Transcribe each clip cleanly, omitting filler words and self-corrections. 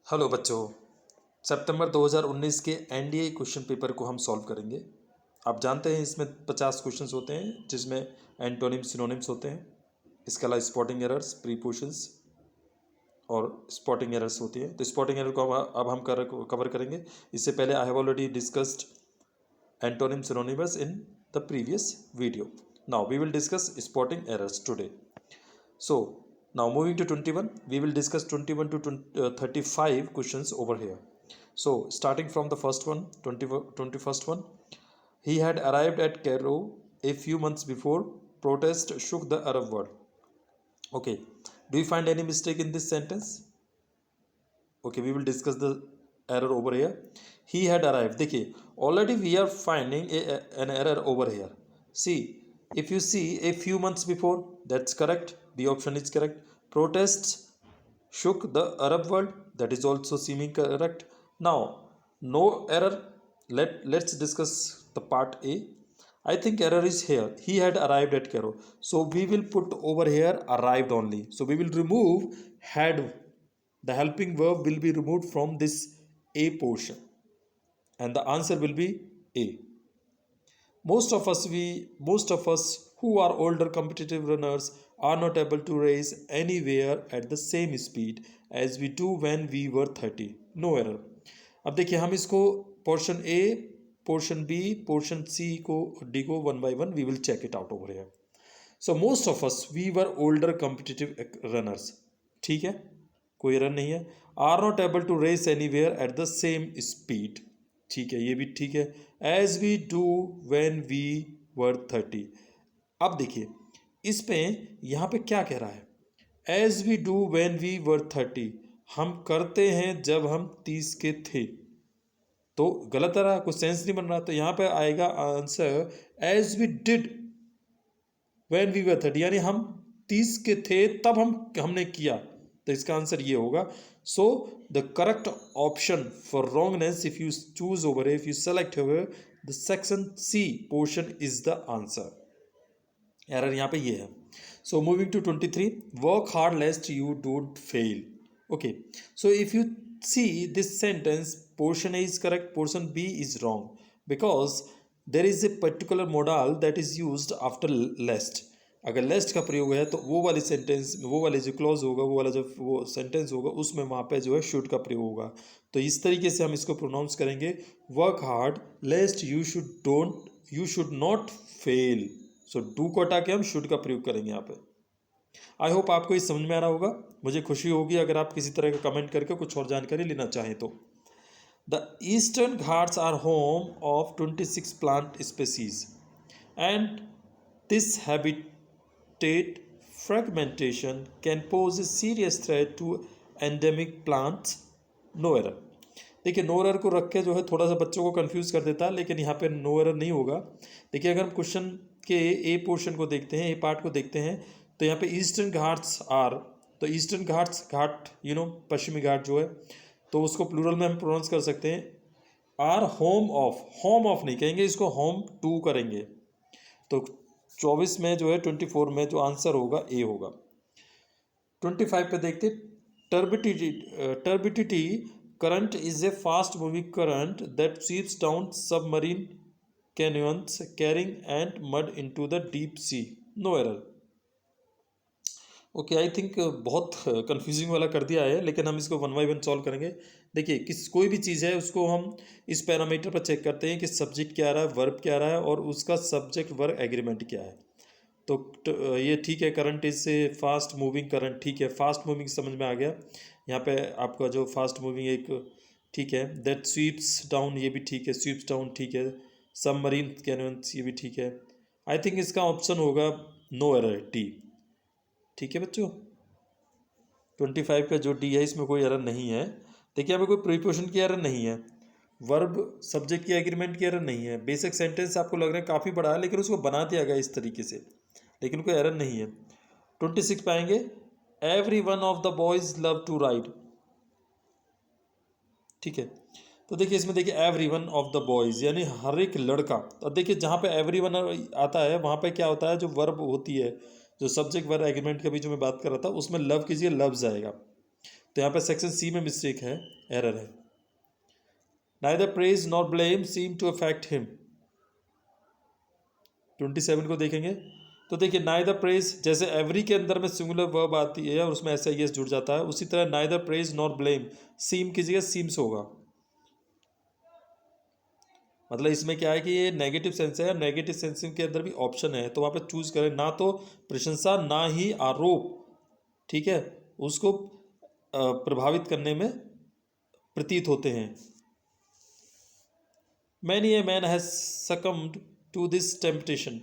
Hello बच्चों। सितंबर 2019 के NDA question paper को हम सॉल्व करेंगे। आप जानते हैं इसमें 50 क्वेश्चंस होते हैं जिसमें एंटोनिम सिनोनिम्स होते हैं। इसके अलावा स्पॉटिंग एरर्स, प्रीपोजिशंस और स्पॉटिंग एरर्स होती है। तो स्पॉटिंग एरर को अब हम कवर करेंगे। इससे पहले I have already discussed antonym synonyms in the previous video. Now we will discuss spotting errors today. So now moving to 21, we will discuss 21 to 35 questions over here. So starting from the first one, 21st one, he had arrived at Cairo a few months before. Protest shook the Arab world. Okay, do you find any mistake in this sentence? Okay, we will discuss the error over here. He had arrived. देखिए already we are finding an error over here. See, if you see a few months before, that's correct. The option is correct. Protests shook the Arab world. That is also seeming correct. Now, no error. Let's discuss the part A. I think error is here. He had arrived at Cairo. So we will put over here arrived only. So we will remove had. The helping verb will be removed from this A portion. And the answer will be A. Most of us who are older competitive runners are not able to race anywhere at the same speed as we do when we were 30. No error. अब देखिए हम इसको portion A, portion B, portion C को D को one by one we will check it out over here. So most of us we were older competitive runners. ठीक है, कोई error नहीं है. Are not able to race anywhere at the same speed. ठीक है, ये भी ठीक है. As we do when we were 30. अब देखिए इस पे यहाँ पे क्या कह रहा है? As we do when we were 30. हम करते हैं जब हम 30 के थे. तो गलत आ रहा, कुछ सेंस नहीं बन रहा. तो यहाँ पे आएगा answer as we did when we were 30, यानी हम 30 के थे तब हमने किया. तो इसका आंसर ये होगा. So the correct option for wrongness if you choose over, if you select over the section C portion is the answer. Error यहाँ पे ये है. So moving to 23, work hard lest you don't fail. Okay, so if you see this sentence, portion A is correct, portion B is wrong because there is a particular modal that is used after lest. अगर लेस्ट का प्रयोग है तो वो वाली sentence, वो वाले जो क्लॉज होगा, वो वाला जो वो सेंटेंस होगा उसमें वहाँ पे जो है शुड का प्रयोग होगा. तो इस तरीके से हम इसको प्रोनाउंस करेंगे, work hard lest you should not fail. So do को हटा के हम शुड का प्रयोग करेंगे यहाँ पे. आई होप आपको ये समझ में आ रहा होगा. मुझे खुशी होगी अगर आप किसी तरह का कमेंट करके कुछ और जानकारी लेना चाहें तो. The Eastern Ghats are home of 26 plant species, and this habitat fragmentation can pose a serious threat to endemic plants. No error. देखिए नो एरर को रख के जो है थोड़ा सा बच्चों को कंफ्यूज कर देता है, लेकिन यहाँ पे नो एरर नहीं होगा. देखिए अगर हम क्वेश्चन के ए पोर्शन को देखते हैं, ए पार्ट को देखते हैं, तो यहाँ पे ईस्टर्न घाट्स आर, तो ईस्टर्न घाट्स, घाट पश्चिमी घाट जो है, तो उसको प्लूरल में हम प्रोनाउंस कर सकते हैं. आर होम ऑफ नहीं कहेंगे, इसको होम टू करेंगे. तो 24 में जो है 24 में जो आंसर होगा ए होगा. 25 पे देखते, turbidity current is a fast moving current that sweeps down submarine canyons carrying and mud into the deep sea. No error. Okay, I think बहुत कंफ्यूजिंग वाला कर दिया है, लेकिन हम इसको वन बाई वन सॉल्व करेंगे. देखिए कोई भी चीज़ है उसको हम इस पैरामीटर पर चेक करते हैं कि सब्जेक्ट क्या आ रहा है, वर्ब क्या आ रहा है और उसका सब्जेक्ट वर्ब एग्रीमेंट क्या है. तो ये ठीक है, करंट इससे फास्ट मूविंग करंट, ठीक है, फास्ट मूविंग समझ में आ गया. यहाँ पे आपका जो फास्ट मूविंग एक ठीक है, दैट स्वीप्स डाउन ये भी ठीक है, स्वीप्स डाउन ठीक है, सबमरीन कैन्यंस ये भी ठीक है. आई थिंक इसका ऑप्शन होगा नो एरर, डी. ठीक है बच्चों, 25 का जो डी है इसमें कोई एरर नहीं है. देखिए यहाँ पे कोई प्रीपोजिशन की एरर नहीं है, वर्ब सब्जेक्ट की एग्रीमेंट की एरर नहीं है. बेसिक सेंटेंस आपको लग रहा है काफ़ी बड़ा है, लेकिन उसको बना दिया गया इस तरीके से, लेकिन कोई एरर नहीं है. 26 पाएंगे, every one of the boys love to ride. ठीक है, तो देखिए इसमें देखिए every one of the boys यानी हर एक लड़का. अब देखिए जहाँ पे एवरी वन आता है वहाँ पे क्या होता है, जो वर्ब होती है, जो सब्जेक्ट वर्ब एग्रीमेंट के बीच में बात कर रहा था, उसमें लव कीजिए, लव्स आएगा. तो यहाँ पे सेक्शन सी में मिस्टेक है, एरर है। Neither praise nor blame seem to affect him. 27 को देखेंगे तो देखिए नाइदर प्रेज, जैसे एवरी के अंदर में सिंगुलर वर्ब आती है और उसमें ऐसा यस जुड़ जाता है, उसी तरह नाइदर प्रेज नॉर ब्लेम सीम की जगह सीम्स होगा। मतलब इसमें क्या है कि ये नेगेटिव सेंस है, नेगेटिव सेंस के अंदर भी ऑप्शन है, तो वहाँ पे चूज करें, ना तो प्रशंसा ना ही आरोप, ठीक है, उसको प्रभावित करने में प्रतीत होते हैं। Many a man has succumbed to this temptation.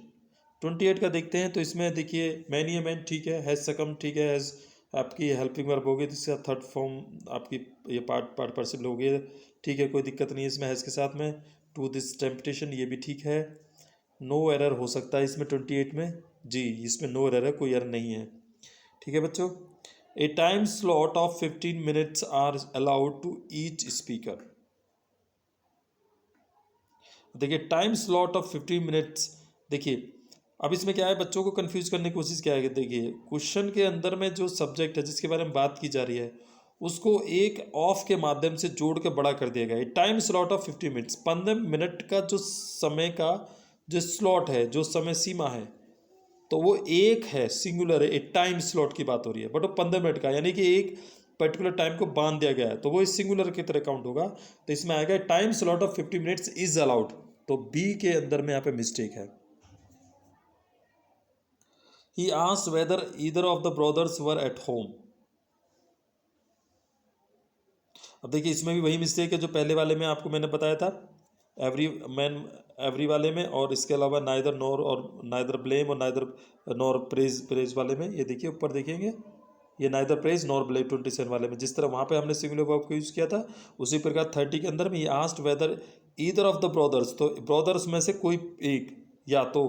28 का देखते हैं तो इसमें देखिए मैनी ए मैन ठीक है, हैज सकम ठीक है, हैज आपकी हेल्पिंग वर्ब हो गई, इसका थर्ड फॉर्म आपकी ये पार्ट पार्टिसिपल हो गया, ठीक है, कोई दिक्कत नहीं है इसमें हैज के साथ में। टू दिस टेम्पटेशन ये भी ठीक है, नो एरर हो सकता है इसमें 28 में, जी इसमें नो एरर है, कोई एरर नहीं है, ठीक है बच्चों। A time slot of 15 minutes are allowed to each speaker. देखिए टाइम स्लॉट ऑफ 15 मिनट्स, देखिए अब इसमें क्या है, बच्चों को कंफ्यूज करने की कोशिश क्या है, देखिए क्वेश्चन के अंदर में जो सब्जेक्ट है जिसके बारे में बात की जा रही है उसको एक ऑफ के माध्यम से जोड़ के बड़ा कर दिया गया है। Time slot of 50 minutes, 15 minute का जो समय का जो स्लॉट है, जो समय सीमा है, तो वो एक है, सिंगुलर है, एक टाइम स्लॉट की बात हो रही है, बट वो 15 मिनट का, यानी कि एक पर्टिकुलर टाइम को बांध दिया गया है, तो वो इस सिंगुलर की तरह काउंट होगा। तो इसमें आएगा time slot of 50 minutes is allowed, तो बी के अंदर में यहाँ पे मिस्टेक है। He asked whether either of the brothers were at home. अब देखिए इसमें भी वही मिस्टेक है जो पहले वाले में आपको मैंने बताया था, एवरी वाले में, और इसके अलावा नाइदर नॉर और नाइदर ब्लेम और नाइदर नॉर प्रेज वाले में। ये देखिए ऊपर देखेंगे, ये नाइदर प्रेज नॉर ब्लेम 27 वाले में, जिस तरह वहाँ पे हमने सिंगुलर वर्ब को यूज़ किया था, उसी प्रकार 30 के अंदर में ये asked whether either of the brothers, तो ब्रदर्स में से कोई एक, या तो,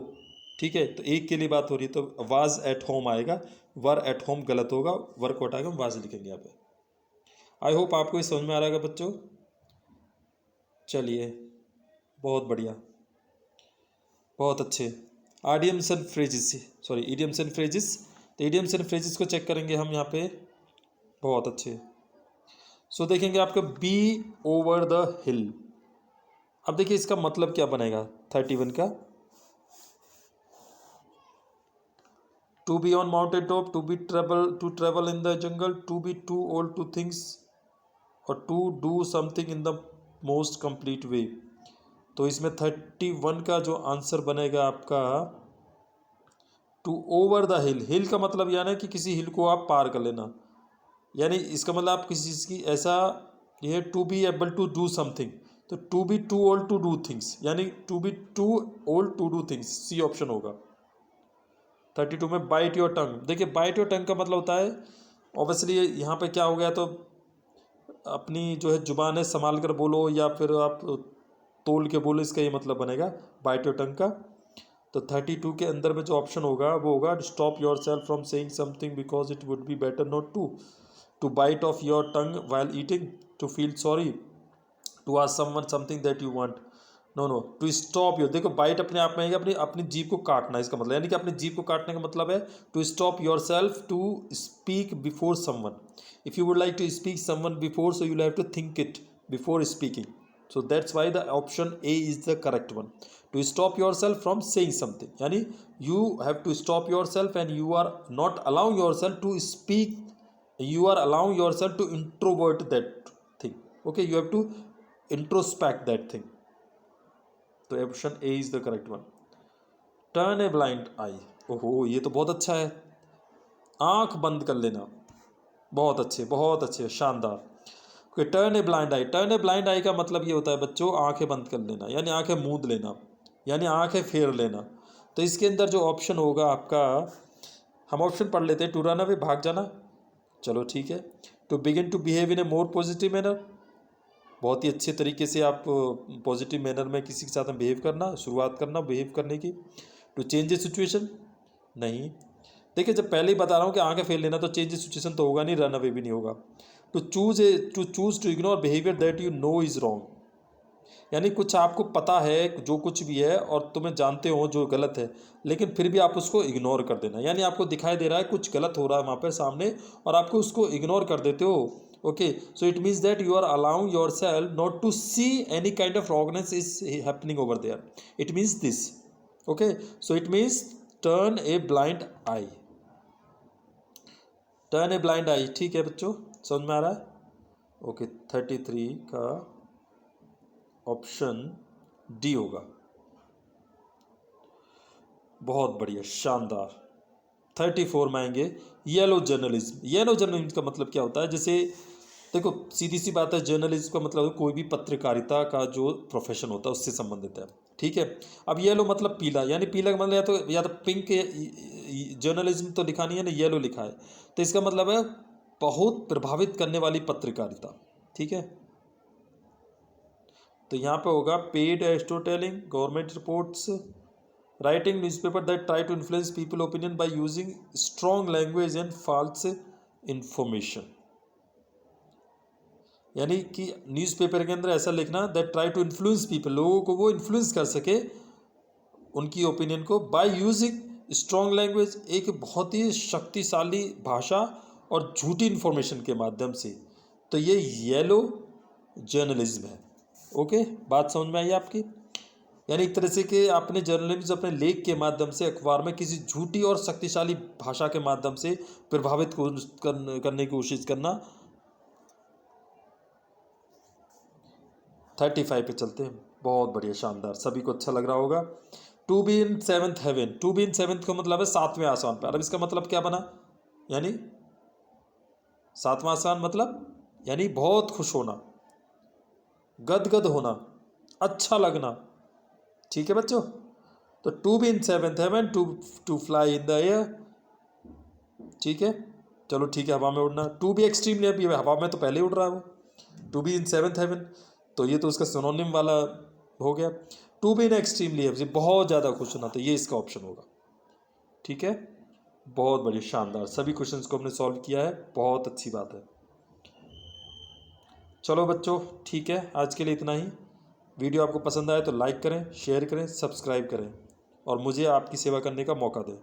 ठीक है, तो एक के लिए बात हो रही है, तो वाज एट होम आएगा, वर एट होम गलत होगा, वर्क आउट आएगा, वाज लिखेंगे यहाँ पे। आई होप आपको ये समझ में आ रहा है बच्चों। चलिए बहुत बढ़िया, बहुत अच्छे। Idioms and phrases, sorry idioms and phrases, तो इडियम्स एंड फ्रेजेस को चेक करेंगे हम यहाँ पे, बहुत अच्छे। सो देखेंगे आपका बी ओवर द हिल। अब देखिए इसका मतलब क्या बनेगा 31 का, to be on mountain top, to travel in the jungle, to be too old to things, और to do something in the most complete way. तो इसमें 31 का जो आंसर बनेगा आपका to over the hill. Hill का मतलब यानी कि किसी हिल को आप पार कर लेना, यानी इसका मतलब आप किसी चीज़ की ऐसा, ये to be able to do something, तो to be too old to do things, यानी to be too old to do things, C option होगा। 32 में बाइट योर टंग, देखिए बाइट योर टंग का मतलब होता है ऑब्वियसली यहाँ पे क्या हो गया, तो अपनी जो है जुबान है संभाल कर बोलो, या फिर आप तोल के बोलो, इसका ये मतलब बनेगा बाइट योर टंग का। तो 32 के अंदर में जो ऑप्शन होगा वो होगा stop yourself from saying something because it would be better not to bite off your tongue while eating, to feel sorry, to ask someone something that you want, no to stop your, देखो bite अपने आप में आएगा, अपनी अपनी जीभ को काटना, इसका मतलब यानी कि अपनी जीभ को काटने का मतलब है to stop yourself to speak before someone. If you would like to speak someone before, so you have to think it before speaking, so that's why the option A is the correct one. To stop yourself from saying something, yani you have to stop yourself and you are not allowing yourself to speak, you are allowing yourself to introvert that thing, okay, you have to introspect that thing. तो option A is the correct one. Turn a blind eye, ओहो ये तो बहुत अच्छा है, आंख बंद कर लेना, बहुत अच्छे शानदार। Turn a blind eye, turn a blind eye का मतलब ये होता है बच्चों आंखें बंद कर लेना, यानी आंखें मूंद लेना, यानी आंखें फेर लेना। तो इसके अंदर जो ऑप्शन होगा आपका, हम ऑप्शन पढ़ लेते हैं, टू रन अवे भाग जाना, चलो ठीक है। To begin to behave in a more positive manner, बहुत ही अच्छे तरीके से आप पॉजिटिव मैनर में किसी के साथ में बिहेव करना, शुरुआत करना बिहेव करने की। टू चेंज ए सिचुएशन, नहीं, देखिए जब पहले ही बता रहा हूँ कि आंखें फेर लेना, तो चेंज ए सिचुएशन तो होगा नहीं, रन अवे भी नहीं होगा। To choose to ignore behaviour that you know is wrong, यानी कुछ आपको पता है जो कुछ भी है और तुम्हें जानते हो जो गलत है, लेकिन फिर भी आप उसको इग्नोर कर देना, यानी आपको दिखाई दे रहा है कुछ गलत हो रहा है वहाँ पर सामने और आपको उसको इग्नोर कर देते हो, Okay, so it means that you are allowing yourself not to see any kind of wrongness is happening over there. It means this. Okay, so it means turn a blind eye. Turn a blind eye, ठीक है बच्चों, समझ में आ रहा है? Okay, 33 का option D होगा। बहुत बढ़िया, शानदार। 34 में आएंगे, येलो जर्नलिज्म। येलो जर्नलिज्म का मतलब क्या होता है? जैसे देखो, सीधी सी बात है, जर्नलिज्म का मतलब कोई भी पत्रकारिता का जो प्रोफेशन होता है उससे संबंधित है, ठीक है। अब येलो मतलब पीला, यानी पीला का मतलब या तो पिंक, जर्नलिज्म तो लिखा नहीं है ना, येलो लिखा है, तो इसका मतलब है बहुत प्रभावित करने वाली पत्रकारिता, ठीक है। तो यहाँ पे होगा paid story telling, government reports, writing newspaper that try to influence people opinion by using strong language and false information. यानी कि न्यूज़पेपर के अंदर ऐसा लिखना that try to influence people, लोगों को वो इन्फ्लुएंस कर सके उनकी ओपिनियन को, बाय यूजिंग स्ट्रॉन्ग लैंग्वेज, एक बहुत ही शक्तिशाली भाषा और झूठी इन्फॉर्मेशन के माध्यम से। तो ये येलो जर्नलिज्म है। ओके, बात समझ में आई आपकी? यानी एक तरह से कि आपने जर्नलिज्म अपने लेख के माध्यम से अखबार में किसी झूठी और शक्तिशाली भाषा के माध्यम से प्रभावित करने की कोशिश करना। 35 पे चलते हैं। बहुत बढ़िया, शानदार, सभी को अच्छा लग रहा होगा। To be in seventh heaven, to be in seventh का मतलब है सातवें आसमान पर। अब इसका मतलब क्या बना? यानी सातवां आसमान मतलब यानी बहुत खुश होना, गदगद होना, अच्छा लगना, ठीक है बच्चों। तो to be in seventh heaven, to fly in the air, ठीक है, चलो ठीक है, हवा में उड़ना। टू बी एक्सट्रीमली हैप्पी, हवा में तो पहले ही उड़ रहा है वो, to be in seventh heaven, तो ये तो उसका सिनोनिम वाला हो गया। To be in extremely happy, बहुत ज़्यादा खुश होना, तो ये इसका ऑप्शन होगा, ठीक है। बहुत बढ़िया, शानदार, सभी क्वेश्चंस को हमने सॉल्व किया है, बहुत अच्छी बात है। चलो बच्चों, ठीक है, आज के लिए इतना ही। वीडियो आपको पसंद आए तो लाइक करें, शेयर करें, सब्सक्राइब करें और मुझे आपकी सेवा करने का मौका दें।